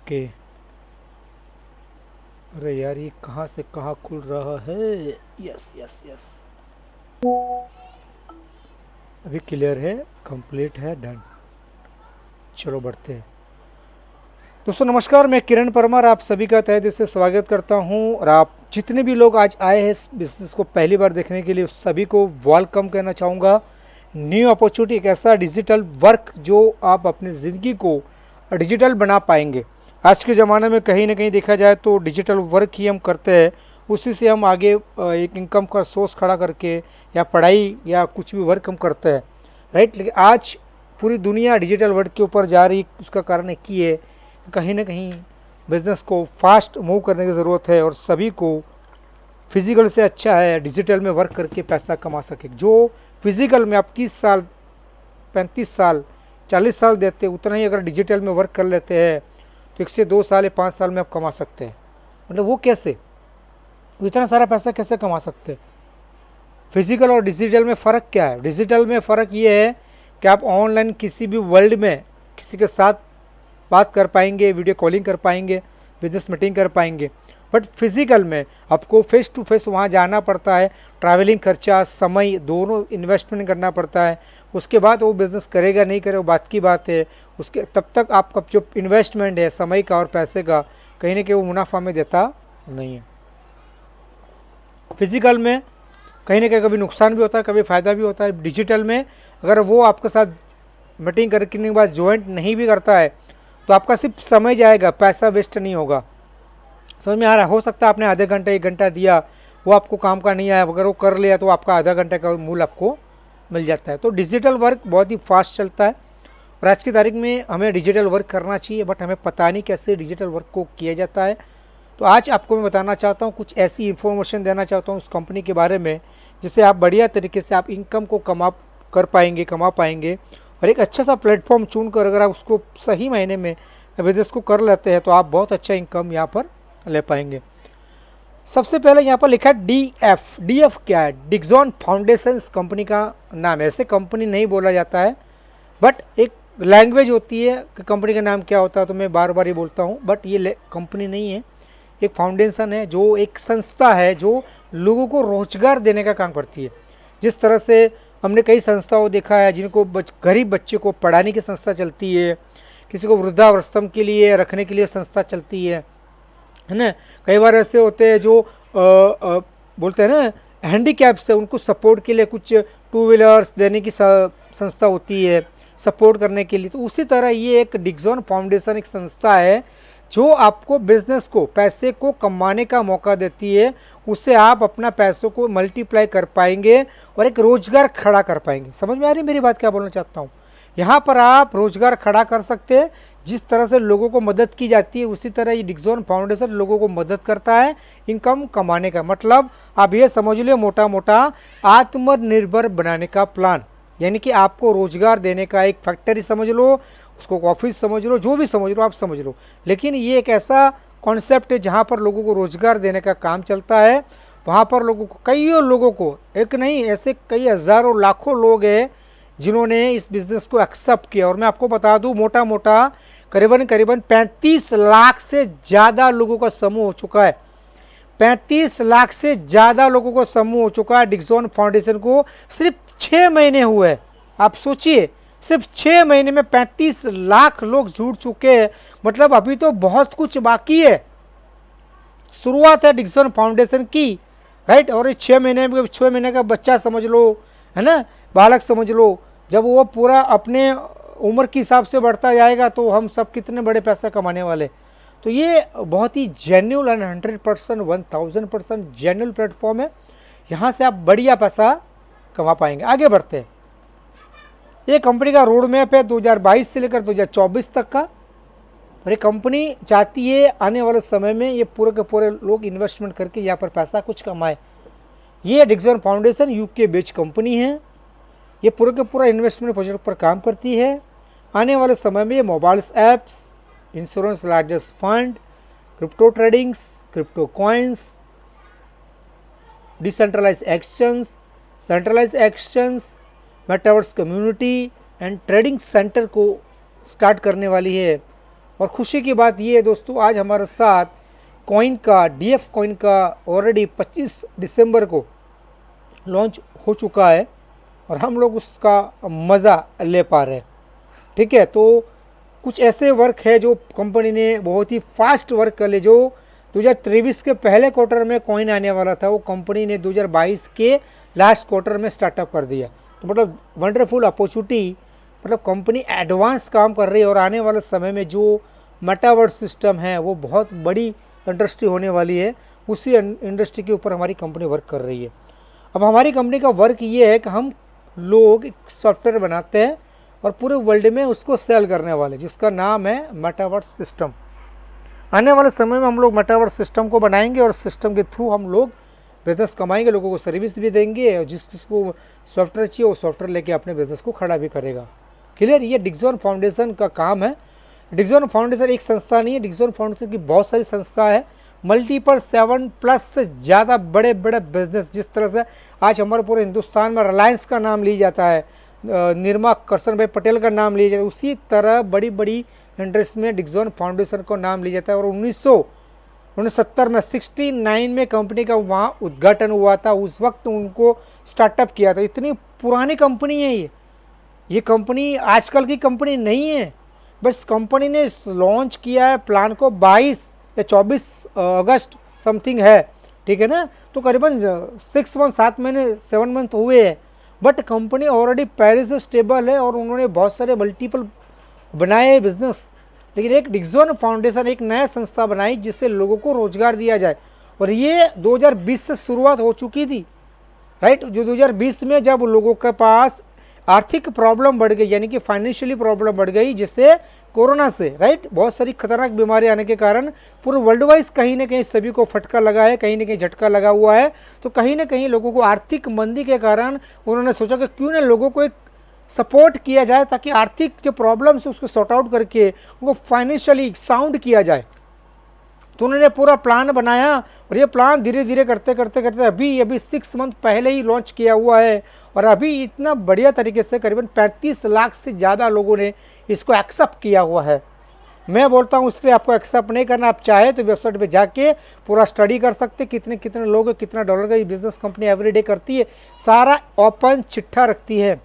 Okay. अरे यार, ये कहाँ से कहाँ खुल रहा है? यस यस यस, अभी क्लियर है, कंप्लीट है, डन। चलो बढ़ते हैं। दोस्तों नमस्कार, मैं किरण परमार आप सभी का तहे दिल से स्वागत करता हूं। और आप जितने भी लोग आज आए हैं इस बिजनेस को पहली बार देखने के लिए, उस सभी को वेलकम कहना चाहूँगा। न्यू अपॉर्चुनिटी, एक ऐसा डिजिटल वर्क जो आप अपनी ज़िंदगी को डिजिटल बना पाएंगे। आज के ज़माने में कहीं ना कहीं देखा जाए तो डिजिटल वर्क ही हम करते हैं, उसी से हम आगे एक इनकम का सोर्स खड़ा करके या पढ़ाई या कुछ भी वर्क हम करते हैं, राइट। लेकिन आज पूरी दुनिया डिजिटल वर्क के ऊपर जा रही, उसका कारण एक ही है, कहीं ना कहीं बिजनेस को फास्ट मूव करने की ज़रूरत है और सभी को फिजिकल से अच्छा है डिजिटल में वर्क करके पैसा कमा सके। जो फिजिकल में आप 30 साल 35 साल 40 साल देते, उतना ही अगर डिजिटल में वर्क कर लेते हैं तो 1 से 2 साल या 5 साल में आप कमा सकते हैं। मतलब वो कैसे, इतना सारा पैसा कैसे कमा सकते हैं? फिजिकल और डिजिटल में फ़र्क क्या है? डिजिटल में फ़र्क ये है कि आप ऑनलाइन किसी भी वर्ल्ड में किसी के साथ बात कर पाएंगे, वीडियो कॉलिंग कर पाएंगे, बिजनेस मीटिंग कर पाएंगे। बट फिजिकल में आपको फेस टू फेस वहाँ जाना पड़ता है, ट्रैवलिंग खर्चा, समय दोनों इन्वेस्टमेंट करना पड़ता है। उसके बाद वो बिज़नेस करेगा नहीं करेगा बात की बात है। उसके तब तक आपका जो इन्वेस्टमेंट है समय का और पैसे का, कहीं ना कहीं वो मुनाफा में देता नहीं है। फिजिकल में कहीं ना कहीं कभी नुकसान भी होता है, कभी फ़ायदा भी होता है। डिजिटल में अगर वो आपके साथ मीटिंग करने के बाद ज्वाइंट नहीं भी करता है तो आपका सिर्फ समय जाएगा, पैसा वेस्ट नहीं होगा। समझ में आ रहा है? हो सकता है आपने आधे घंटे 1 घंटा दिया, वो आपको काम का नहीं आया, अगर वो कर लिया तो आपका आधा घंटे का मूल आपको मिल जाता है। तो डिजिटल वर्क बहुत ही फास्ट चलता है और आज की तारीख में हमें डिजिटल वर्क करना चाहिए, बट हमें पता नहीं कैसे डिजिटल वर्क को किया जाता है। तो आज आपको मैं बताना चाहता हूँ, कुछ ऐसी इन्फॉर्मेशन देना चाहता हूँ उस कंपनी के बारे में जिससे आप बढ़िया तरीके से आप इनकम को कमा पाएंगे। और एक अच्छा सा प्लेटफॉर्म चुन कर अगर आप उसको सही महीने में बिजनेस को कर लेते हैं तो आप बहुत अच्छा इनकम यहाँ पर ले पाएंगे। सबसे पहले यहाँ पर लिखा है DF क्या है? डिक्सॉन फाउंडेशन कंपनी का नाम है। ऐसे कंपनी नहीं बोला जाता है, बट एक लैंग्वेज होती है कि कंपनी का नाम क्या होता है, तो मैं बार बार ही बोलता हूँ। बट ये कंपनी नहीं है, एक फाउंडेशन है, जो एक संस्था है जो लोगों को रोजगार देने का काम करती है। जिस तरह से हमने कई संस्थाओं देखा है जिनको गरीब बच्चे को पढ़ाने की संस्था चलती है, किसी को वृद्धावस्था के लिए रखने के लिए संस्था चलती है ना। कई बार ऐसे होते हैं जो बोलते हैं ना हैंडीकैप से, उनको सपोर्ट के लिए कुछ 2 व्हीलर्स देने की संस्था होती है सपोर्ट करने के लिए। तो उसी तरह ये एक डिक्सॉन फाउंडेशन एक संस्था है जो आपको बिजनेस को, पैसे को कमाने का मौका देती है। उससे आप अपना पैसों को मल्टीप्लाई कर पाएंगे और एक रोजगार खड़ा कर पाएंगे। समझ में आ रही मेरी बात? क्या बोलना चाहता हूँ, यहाँ पर आप रोजगार खड़ा कर सकते हैं। जिस तरह से लोगों को मदद की जाती है उसी तरह ये डिक्सॉन फाउंडेशन लोगों को मदद करता है इनकम कमाने का। मतलब आप ये समझ लो मोटा मोटा आत्मनिर्भर बनाने का प्लान, यानी कि आपको रोजगार देने का एक फैक्ट्री समझ लो, उसको ऑफिस समझ लो, जो भी समझ लो आप समझ लो। लेकिन ये एक ऐसा कॉन्सेप्ट है जहाँ पर लोगों को रोजगार देने का काम चलता है। वहाँ पर लोगों को, कईयों लोगों को, एक नहीं ऐसे कई हज़ारों लाखों लोग हैं जिन्होंने इस बिज़नेस को एक्सेप्ट किया। और मैं आपको बता दूं, मोटा मोटा करीबन 35 लाख से ज़्यादा लोगों का समूह हो चुका है। 35 लाख से ज़्यादा लोगों का समूह हो चुका है। डिक्सॉन फाउंडेशन को सिर्फ 6 महीने हुए। आप सोचिए, सिर्फ 6 महीने में 35 लाख लोग जुड़ चुके हैं। मतलब अभी तो बहुत कुछ बाकी है, शुरुआत है डिक्सॉन फाउंडेशन की, राइट। और 6 महीने का बच्चा समझ लो, है ना, बालक समझ लो, जब वो पूरा अपने उम्र के हिसाब से बढ़ता जाएगा तो हम सब कितने बड़े पैसा कमाने वाले। तो ये बहुत ही जेन्युइन एंड 100% 1000% जेन्युइन प्लेटफॉर्म है। यहाँ से आप बढ़िया पैसा कमा पाएंगे। आगे बढ़ते हैं। ये कंपनी का रोड मैप है 2022 से लेकर 2024 तक का। और ये कंपनी चाहती है आने वाले समय में ये पूरे के पूरे लोग इन्वेस्टमेंट करके यहाँ पर पैसा कुछ कमाए। ये Dixon foundation UK based company है। ये पूरे के पूरा इन्वेस्टमेंट प्रोजेक्ट पर काम करती है। आने वाले समय में ये mobile apps, insurance largest fund, crypto tradings, crypto coins, decentralise exchange, centralise exchange, metaverse community and trading centre को स्टार्ट करने वाली है। और खुशी की बात ये है दोस्तों, आज हमारे साथ कॉइन का, डीएफ कॉइन का ऑलरेडी 25 दिसंबर को लॉन्च हो चुका है और हम लोग उसका मज़ा ले पा रहे हैं। ठीक है, तो कुछ ऐसे वर्क है जो कंपनी ने बहुत ही फास्ट वर्क कर लिए। जो 2023 के पहले क्वार्टर में कॉइन आने वाला था, वो कंपनी ने 2022 के लास्ट क्वार्टर में स्टार्टअप कर दिया। तो मतलब वंडरफुल अपॉर्चुनिटी, मतलब कंपनी एडवांस काम कर रही है और आने वाले समय में जो मेटावर्स सिस्टम है वो बहुत बड़ी इंडस्ट्री होने वाली है। उसी इंडस्ट्री के ऊपर हमारी कंपनी वर्क कर रही है। अब हमारी कंपनी का वर्क ये है कि हम लोग एक सॉफ्टवेयर बनाते हैं और पूरे वर्ल्ड में उसको सेल करने वाले, जिसका नाम है मेटावर्स सिस्टम। आने वाले समय में हम लोग मेटावर्स सिस्टम को बनाएंगे और सिस्टम के थ्रू हम लोग बिजनेस कमाएंगे, लोगों को सर्विस भी देंगे और जिसको सॉफ्टवेयर चाहिए वो सॉफ्टवेयर लेके अपने बिजनेस को खड़ा भी करेगा। क्लियर? ये डिक्सॉन फाउंडेशन का काम है। डिक्सॉन फाउंडेशन एक संस्था नहीं है, डिक्सॉन फाउंडेशन की बहुत सारी संस्था है। मल्टीपल 7+ से ज़्यादा बड़े बड़े बिजनेस, जिस तरह से आज हमारे पूरे हिंदुस्तान में रिलायंस का नाम लिया जाता है, निर्मा कर्सन भाई पटेल का नाम लिया जाता है, उसी तरह बड़ी बड़ी इंडस्ट्री में डिक्सॉन फाउंडेशन को नाम लिया जाता है। और 1969 में 69 में कंपनी का वहाँ उद्घाटन हुआ था। उस वक्त उनको स्टार्टअप किया था। इतनी पुरानी कंपनी है ये कंपनी आजकल की कंपनी नहीं है। बस कंपनी ने लॉन्च किया है प्लान को 22 या 24 अगस्त समथिंग है, ठीक है ना। तो करीबन 6 मंथ 7 महीने 7 मंथ हुए हैं, बट कंपनी ऑलरेडी पहले से स्टेबल है और उन्होंने बहुत सारे मल्टीपल बनाए बिजनेस। लेकिन एक डिक्सॉन फाउंडेशन एक नया संस्था बनाई जिससे लोगों को रोजगार दिया जाए, और ये 2020 से शुरुआत हो चुकी थी, राइट। जो 2020 में जब लोगों के पास आर्थिक प्रॉब्लम बढ़ गई, यानी कि फाइनेंशियली प्रॉब्लम बढ़ गई, जिससे कोरोना से, राइट, बहुत सारी खतरनाक बीमारी आने के कारण पूरे वर्ल्ड वाइज कहीं ना कहीं सभी को फटका लगा है, कहीं ना कहीं झटका लगा हुआ है। तो कहीं ना कहीं लोगों को आर्थिक मंदी के कारण उन्होंने सोचा कि क्यों ना लोगों को एक सपोर्ट किया जाए, ताकि आर्थिक जो प्रॉब्लम्स है उसको सॉर्ट आउट करके उनको फाइनेंशियली साउंड किया जाए। तो उन्होंने पूरा प्लान बनाया और ये प्लान धीरे धीरे करते करते करते अभी 6 मंथ पहले ही लॉन्च किया हुआ है, और अभी इतना बढ़िया तरीके से करीबन 35 लाख से ज़्यादा लोगों ने इसको एक्सेप्ट किया हुआ है। मैं बोलता हूँ इसलिए आपको एक्सेप्ट नहीं करना, आप चाहे तो वेबसाइट पे जाके पूरा स्टडी कर सकते, कितने कितने लोग, कितना डॉलर का ये बिजनेस कंपनी एवरीडे करती है, सारा ओपन चिट्ठा रखती है।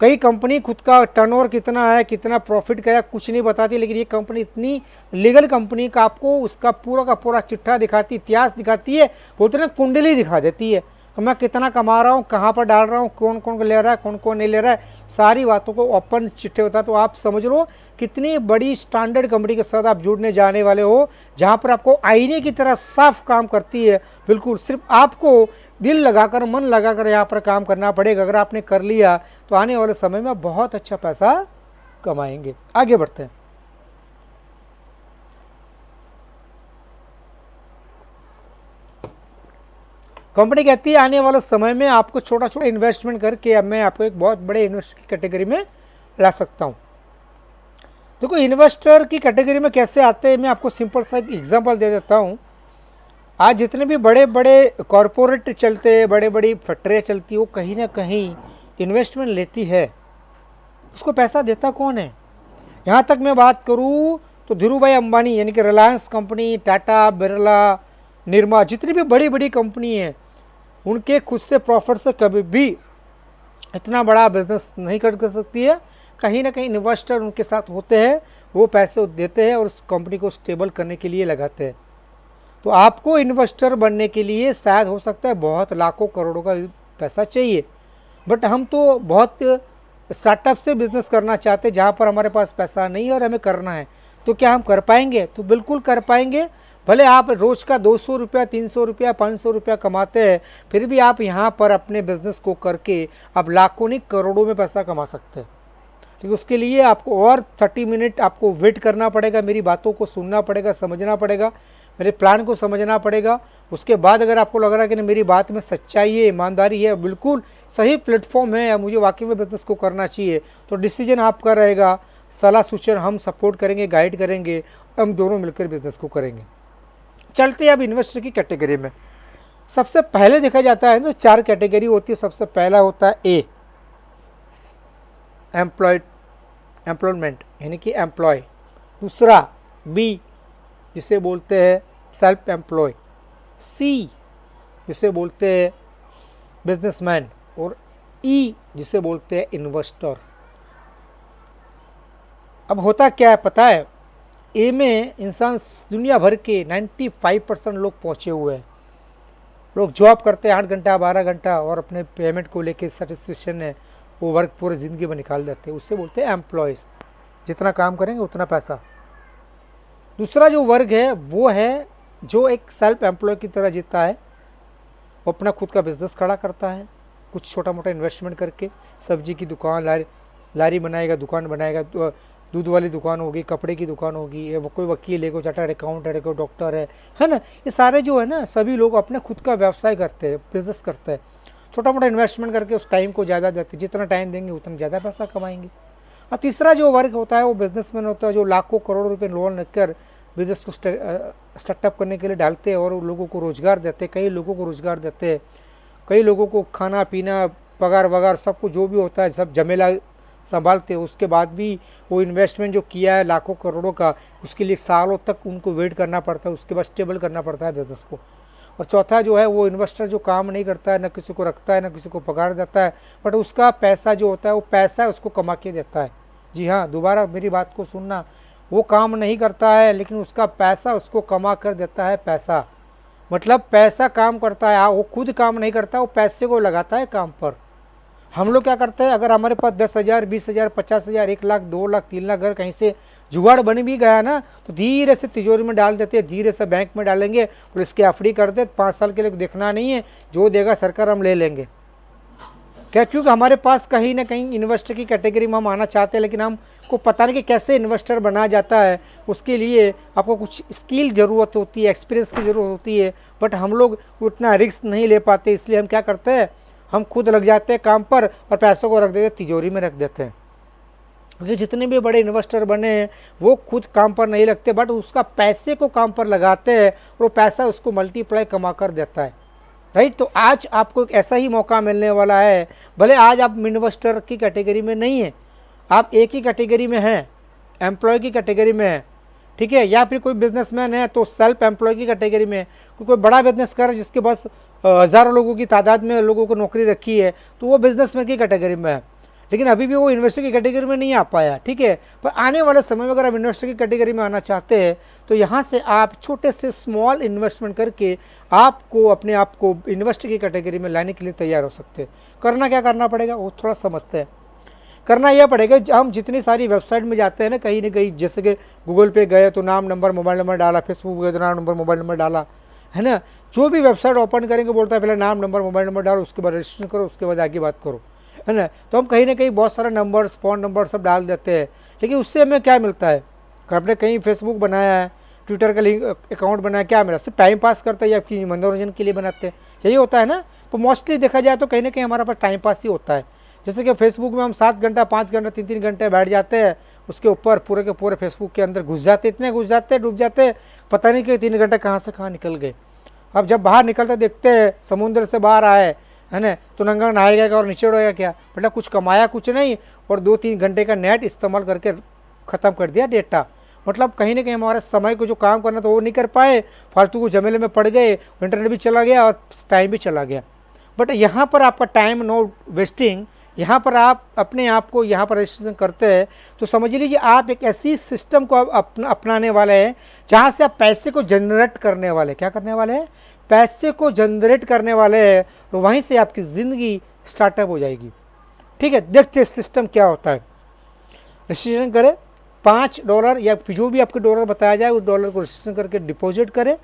कई कंपनी खुद का टर्नओवर कितना है, कितना प्रॉफिट का है, कुछ नहीं बताती, लेकिन ये कंपनी इतनी लीगल कंपनी का आपको उसका पूरा का पूरा चिट्ठा दिखाती, इतिहास दिखाती है, बोलते ना कुंडली दिखा देती है। तो मैं कितना कमा रहा हूँ, कहाँ पर डाल रहा हूँ, कौन कौन ले रहा है, कौन कौन नहीं ले रहा है, सारी बातों को ओपन चिट्ठे होता है। तो आप समझ लो कितनी बड़ी स्टैंडर्ड कंपनी के साथ आप जुड़ने जाने वाले हो, जहाँ पर आपको आईने की तरह साफ काम करती है। बिल्कुल सिर्फ आपको दिल लगाकर, मन लगाकर यहाँ पर काम करना पड़ेगा। अगर आपने कर लिया तो आने वाले समय में बहुत अच्छा पैसा कमाएंगे। आगे बढ़ते हैं। कंपनी कहती है आने वाले समय में आपको छोटा छोटा इन्वेस्टमेंट करके अब मैं आपको एक बहुत बड़े इन्वेस्टर की कैटेगरी में ला सकता हूं। देखो इन्वेस्टर की कैटेगरी में कैसे आते हैं, मैं आपको सिंपल सा एक एग्जांपल दे देता हूं। आज जितने भी बड़े बड़े कॉरपोरेट चलते हैं, बड़े बड़ी फैक्ट्रियाँ चलती है, वो कहीं ना कहीं इन्वेस्टमेंट लेती है। उसको पैसा देता कौन है? यहाँ तक मैं बात करूँ तो धीरू भाई अंबानी, यानी कि रिलायंस कंपनी, टाटा, बिरला, निर्मा, जितनी भी बड़ी बड़ी कंपनी है, उनके खुद से प्रॉफिट से कभी भी इतना बड़ा बिजनेस नहीं कर सकती है। कहीं ना कहीं इन्वेस्टर उनके साथ होते हैं, वो पैसे देते हैं और उस कंपनी को स्टेबल करने के लिए लगाते हैं। तो आपको इन्वेस्टर बनने के लिए शायद हो सकता है बहुत लाखों करोड़ों का पैसा चाहिए, बट हम तो बहुत स्टार्टअप से बिजनेस करना चाहते हैं जहाँ पर हमारे पास पैसा नहीं है और हमें करना है। तो क्या हम कर पाएंगे? तो बिल्कुल कर पाएंगे। भले आप रोज़ का 200 रुपया, 300 रुपया, 500 रुपया कमाते हैं, फिर भी आप यहाँ पर अपने बिजनेस को करके आप लाखों नहीं करोड़ों में पैसा कमा सकते हैं। ठीक, उसके लिए आपको और 30 मिनट आपको वेट करना पड़ेगा, मेरी बातों को सुनना पड़ेगा, समझना पड़ेगा, मेरे प्लान को समझना पड़ेगा। उसके बाद अगर आपको लग रहा है कि मेरी बात में सच्चाई है, ईमानदारी है, बिल्कुल सही प्लेटफॉर्म है, या मुझे वाकई में बिजनेस को करना चाहिए, तो डिसीजन आपका रहेगा। सलाह सूचन हम सपोर्ट करेंगे, गाइड करेंगे, हम दोनों मिलकर बिजनेस को करेंगे। चलते हैं अब इन्वेस्टर की कैटेगरी में। सबसे पहले देखा जाता है तो 4 कैटेगरी होती है। सबसे पहला होता है ए, एम्प्लॉयमेंट, यानी कि एम्प्लॉय। दूसरा बी जिसे बोलते हैं सेल्फ एम्प्लॉय, सी जिसे बोलते हैं बिजनेसमैन, और ई जिसे बोलते हैं इन्वेस्टर। अब होता क्या है पता है, ए में इंसान दुनिया भर के 95% लोग पहुंचे हुए हैं। लोग जॉब करते हैं 8 घंटा 12 घंटा और अपने पेमेंट को लेके सेटिस्फेक्शन है वो वर्क पूरी ज़िंदगी में निकाल देते हैं, उससे बोलते हैं एम्प्लॉयज़। जितना काम करेंगे उतना पैसा। दूसरा जो वर्ग है वो है जो एक सेल्फ एम्प्लॉय की तरह जीता है, वो अपना खुद का बिजनेस खड़ा करता है, कुछ छोटा मोटा इन्वेस्टमेंट करके सब्जी की दुकान, लारी बनाएगा, दुकान बनाएगा, दूध वाली दुकान होगी, कपड़े की दुकान होगी, वो कोई वकील है, कोई चार्टर्ड अकाउंटेंट है, कोई डॉक्टर है ना। ये सारे जो है ना सभी लोग अपने खुद का व्यवसाय करते हैं, बिजनेस करते हैं, छोटा मोटा इन्वेस्टमेंट करके उस टाइम को ज़्यादा देते हैं, जितना टाइम देंगे उतना ज़्यादा पैसा कमाएंगे। और तीसरा जो वर्ग होता है वो बिजनेसमैन होता है, जो लाखों करोड़ों रुपए लोन लेकर बिजनेस को स्टार्टअप करने के लिए डालते हैं और लोगों को रोज़गार देते हैं, कई लोगों को रोज़गार देते हैं, कई लोगों को खाना पीना पगार वगार सब कुछ जो भी होता है सब झमेला संभालते हैं। उसके बाद भी वो इन्वेस्टमेंट जो किया है लाखों करोड़ों का, उसके लिए सालों तक उनको वेट करना पड़ता है, उसके बाद स्टेबल करना पड़ता है बिजनेस को। और चौथा जो है वो इन्वेस्टर जो काम नहीं करता है, न किसी को रखता है, न किसी को पगार देता है, बट उसका पैसा जो होता है वो पैसा उसको कमा के देता है। जी हाँ, दोबारा मेरी बात को सुनना, वो काम नहीं करता है लेकिन उसका पैसा उसको कमा कर देता है। पैसा मतलब पैसा काम करता है, वो खुद काम नहीं करता, वो पैसे को लगाता है काम पर। हम लोग क्या करते हैं, अगर हमारे पास 10,000 20,000 50,000 1 लाख 2 लाख 3 लाख अगर कहीं से जुगाड़ बन भी गया ना तो धीरे से तिजोरी में डाल देते हैं, धीरे से बैंक में डालेंगे और इसके एफडी कर दे, 5 साल के लिए देखना नहीं है, जो देगा सरकार हम ले लेंगे। क्या, क्योंकि हमारे पास कहीं ना कहीं इन्वेस्टर की कैटेगरी में हम आना चाहते हैं, लेकिन हमको पता नहीं कि कैसे इन्वेस्टर बनाया जाता है। उसके लिए आपको कुछ स्किल ज़रूरत होती है, एक्सपीरियंस की ज़रूरत होती है, बट हम लोग उतना रिस्क नहीं ले पाते, इसलिए हम क्या करते हैं, हम खुद लग जाते हैं काम पर और पैसों को रख देते, तिजोरी में रख देते हैं। क्योंकि जितने भी बड़े इन्वेस्टर बने हैं वो खुद काम पर नहीं लगते, बट उसका पैसे को काम पर लगाते हैं और वो पैसा उसको मल्टीप्लाई कमा कर देता है। राइट, तो आज आपको एक ऐसा ही मौका मिलने वाला है। भले आज आप इन्वेस्टर की कैटेगरी में नहीं है, आप एक ही कैटेगरी में हैं, एम्प्लॉय की कैटेगरी में है, ठीक है, या फिर कोई बिजनेसमैन है तो सेल्फ एम्प्लॉय की कैटेगरी में। कोई बड़ा बिजनेस कर जिसके पास हज़ारों लोगों की तादाद में लोगों को नौकरी रखी है तो वो बिजनेसमैन की कैटेगरी में है, लेकिन अभी भी वो इन्वेस्टर की कैटेगरी में नहीं आ पाया। ठीक है, पर आने वाले समय में अगर आप इन्वेस्टर की कैटेगरी में आना चाहते हैं तो यहाँ से आप छोटे से स्मॉल इन्वेस्टमेंट करके आपको अपने आप को इन्वेस्टर की कैटेगरी में लाने के लिए तैयार हो सकते हैं। करना क्या करना पड़ेगा वो थोड़ा समझते हैं। करना यह पड़ेगा, हम जितनी सारी वेबसाइट में जाते हैं ना कहीं ना कहीं, जैसे कि गूगल पे गए तो नाम नंबर मोबाइल नंबर डाला, फेसबुक गए तो नाम नंबर मोबाइल नंबर डाला, है ना। जो भी वेबसाइट ओपन करेंगे बोलता है पहले नाम नंबर मोबाइल नंबर डालो, उसके बाद रजिस्ट्रेशन करो, उसके बाद आगे बात करो, है ना। तो हम कहीं ना कहीं बहुत सारे नंबर्स फ़ोन नंबर सब डाल देते हैं, लेकिन उससे हमें क्या मिलता है, आपने कहीं फेसबुक बनाया है, ट्विटर का लिंक अकाउंट बनाया, क्या मिला, सिर्फ टाइम पास करते हैं या आपकी मनोरंजन के लिए बनाते हैं, यही होता है ना। तो मोस्टली देखा जाए तो कहीं ना कहीं हमारा पास टाइम पास ही होता है। जैसे कि फेसबुक में हम 7 घंटा 5 घंटा 3 घंटे बैठ जाते हैं, उसके ऊपर पूरे के पूरे फेसबुक के अंदर घुस जाते, इतने घुस जाते, डूब जाते, पता नहीं कि 3 घंटे कहाँ से कहाँ निकल गए। अब जब बाहर निकलते देखते हैं समुद्र से बाहर आए, है ना, तो नंगा नहाएगा और नीचे उड़ेगा क्या, मतलब कुछ कमाया कुछ नहीं, और 2-3 घंटे का नेट इस्तेमाल करके ख़त्म कर दिया डेटा। मतलब कहीं ना कहीं हमारे समय को जो काम करना था वो नहीं कर पाए, फालतू को झमेले में पड़ गए, इंटरनेट भी चला गया और टाइम भी चला गया। बट यहाँ पर आपका टाइम नो वेस्टिंग, यहाँ पर आप अपने आप को यहाँ पर रजिस्ट्रेशन करते हैं तो समझ लीजिए आप एक ऐसी सिस्टम को अपनाने वाले हैं जहाँ से आप पैसे को जनरेट करने वाले, क्या करने वाले हैं, पैसे को जनरेट करने वाले हैं, तो वहीं से आपकी ज़िंदगी स्टार्टअप हो जाएगी। ठीक है, देखते सिस्टम क्या होता है। रजिस्ट्रेशन करें, $5 या जो भी आपके डॉलर बताया जाए उस डॉलर को रजिस्ट्रेशन करके डिपॉजिट करें,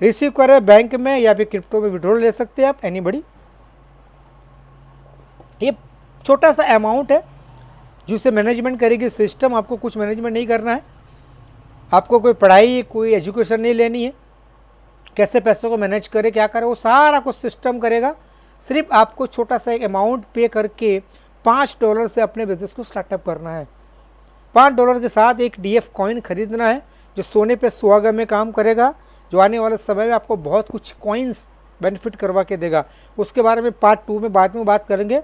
रिसीव करें बैंक में या फिर क्रिप्टो में विड्रॉल ले सकते हैं आप, एनीबडी। ये छोटा सा अमाउंट है जिसे मैनेजमेंट करेगी सिस्टम, आपको कुछ मैनेजमेंट नहीं करना है, आपको कोई पढ़ाई कोई एजुकेशन नहीं लेनी है, कैसे पैसों को मैनेज करे क्या करे वो सारा कुछ सिस्टम करेगा। सिर्फ आपको छोटा सा एक अमाउंट पे करके $5 से अपने बिजनेस को स्टार्टअप करना है। $5 के साथ एक DF कॉइन खरीदना है जो सोने पे सुहागा में काम करेगा, जो आने वाले समय में आपको बहुत कुछ कॉइन्स बेनिफिट करवा के देगा। उसके बारे में पार्ट 2 में बाद में बात करेंगे